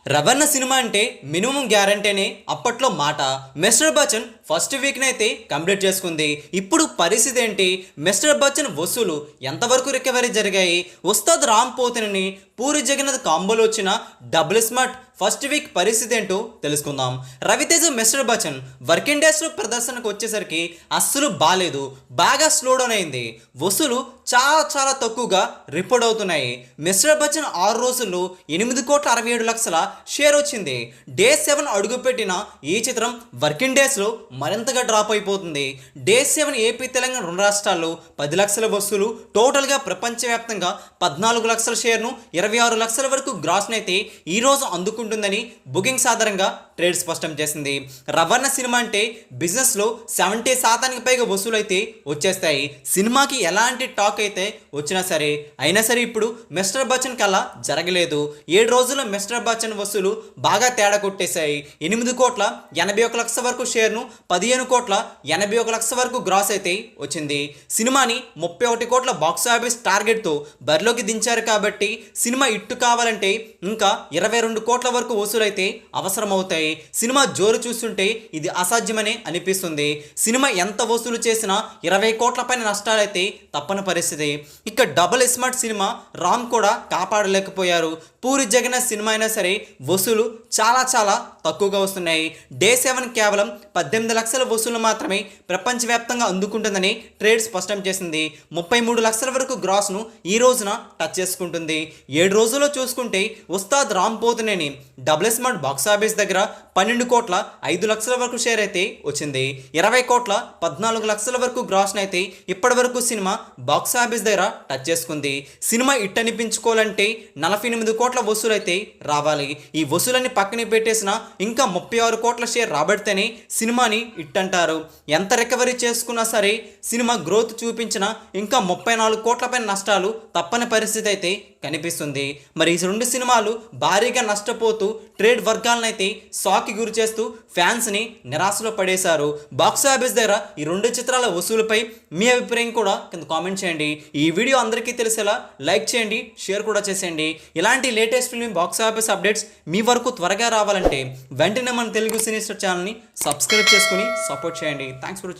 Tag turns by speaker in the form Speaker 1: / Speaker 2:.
Speaker 1: రవణ cinema అంటే minimum గ్యారంటీనే అప్పట్లో మాట. మిస్టర్ బచ్చన్ ఫస్ట్ వీక్ని అయితే కంప్లీట్ చేసుకుంది. ఇప్పుడు పరిస్థితి ఏంటి? మిస్టర్ బచ్చన్ వసూలు ఎంతవరకు రికవరీ జరిగాయి? ఉస్తాద్ రామ్ పోతినేని పూరి జగన్నాథ్ కాంబోలో వచ్చిన డబుల్ స్మార్ట్ ఫస్ట్ వీక్ పరిస్థితి ఏంటో తెలుసుకుందాం. రవితేజ మిస్టర్ బచ్చన్ వర్కింగ్ డేస్లో ప్రదర్శనకు వచ్చేసరికి అస్సలు బాగాలేదు, బాగా స్లో డౌన్ అయింది. వసూలు చాలా తక్కువగా రిపోర్ట్ అవుతున్నాయి. మిస్టర్ బచ్చన్ 6 రోజుల్లో 8,67,00,000 షేర్ వచ్చింది. డే 7 అడుగుపెట్టిన ఈ చిత్రం వర్కింగ్ డేస్లో మరింతగా డ్రాప్ అయిపోతుంది. డే 7 ఏపీ తెలంగాణ 2 రాష్ట్రాల్లో 10 లక్షల వసూలు, టోటల్గా ప్రపంచవ్యాప్తంగా 14 లక్షల షేర్ను 26 లక్షల వరకు గ్రాస్ని అయితే ఈరోజు అందుకుంటుందని బుకింగ్స్ ఆధారంగా ట్రేడ్ స్పష్టం చేసింది. రవణ సినిమా అంటే బిజినెస్లో 70% పైగా వసూలు అయితే వచ్చేస్తాయి. సినిమాకి ఎలాంటి టాక్ అయితే వచ్చినా సరే అయినా సరే ఇప్పుడు మిస్టర్ బచ్చన్ కల్లా జరగలేదు. 7 రోజుల్లో మిస్టర్ బచ్చన్ వసూలు బాగా తేడా కొట్టేశాయి. 8,81,00,000 వరకు షేర్ను, 15,81,00,000 వరకు గ్రాస్ అయితే వచ్చింది. సినిమాని 31 కోట్ల బాక్స్ ఆఫీస్ టార్గెట్తో బరిలోకి దించారు కాబట్టి సినిమా ఇట్టు కావాలంటే ఇంకా 22 కోట్ల వరకు వసూలు అయితే అవసరం అవుతాయి. సినిమా జోరు చూస్తుంటే ఇది అసాధ్యమని అనిపిస్తుంది. సినిమా ఎంత వసూలు చేసినా 20 కోట్ల పైన నష్టాలైతే తప్పని పరిస్థితి. ఇక డబుల్ స్మార్ట్ సినిమా రామ్ కూడా కాపాడలేకపోయారు. పూరి జగన్నాథ్ సినిమా అయినా సరే వసూలు చాలా తక్కువగా వస్తున్నాయి. డే 7 కేవలం 18 లక్షల వసూలు మాత్రమే ప్రపంచవ్యాప్తంగా అందుకుంటుందని ట్రేడ్ స్పష్టం చేసింది. 33 లక్షల వరకు గ్రాస్ను ఈ రోజున టచ్ చేసుకుంటుంది. 7 రోజుల్లో చూసుకుంటే Ustad Ram Pothineni double smart box office దగ్గర 12,05,00,000 వరకు షేర్ అయితే వచ్చింది. 20 కోట్ల 14 లక్షల వరకు గ్రాస్ని అయితే ఇప్పటి వరకు సినిమా బాక్స్ ఆఫీస్ దగ్గర టచ్ చేసుకుంది. సినిమా ఇట్ అనిపించుకోవాలంటే 48 కోట్ల వసూలు అయితే రావాలి. ఈ వసూలని పక్కన పెట్టేసిన ఇంకా 36 కోట్ల షేర్ రాబడితేనే సినిమాని ఇట్ అంటారు. ఎంత రికవరీ చేసుకున్నా సరే సినిమా గ్రోత్ చూపించిన ఇంకా 34 కోట్ల పైన నష్టాలు తప్పని పరిస్థితి అయితే కనిపిస్తుంది. మరి ఈ 2 సినిమాలు భారీగా నష్టపోతూ ట్రేడ్ వర్గాలను అయితే షాక్కి గురి చేస్తూ ఫ్యాన్స్ని నిరాశలో పడేశారు. బాక్స్ ఆఫీస్ దగ్గర ఈ 2 చిత్రాల వసూలుపై మీ అభిప్రాయం కూడా కింద కామెంట్ చేయండి. ఈ వీడియో అందరికీ తెలిసేలా లైక్ చేయండి, షేర్ కూడా చేసేయండి. ఇలాంటి latest film box office updates మీ వరకు త్వరగా రావాలంటే వెంటనే మన తెలుగు సినీ ఛానల్ని సబ్స్క్రైబ్ చేసుకుని సపోర్ట్ చేయండి. Thanks for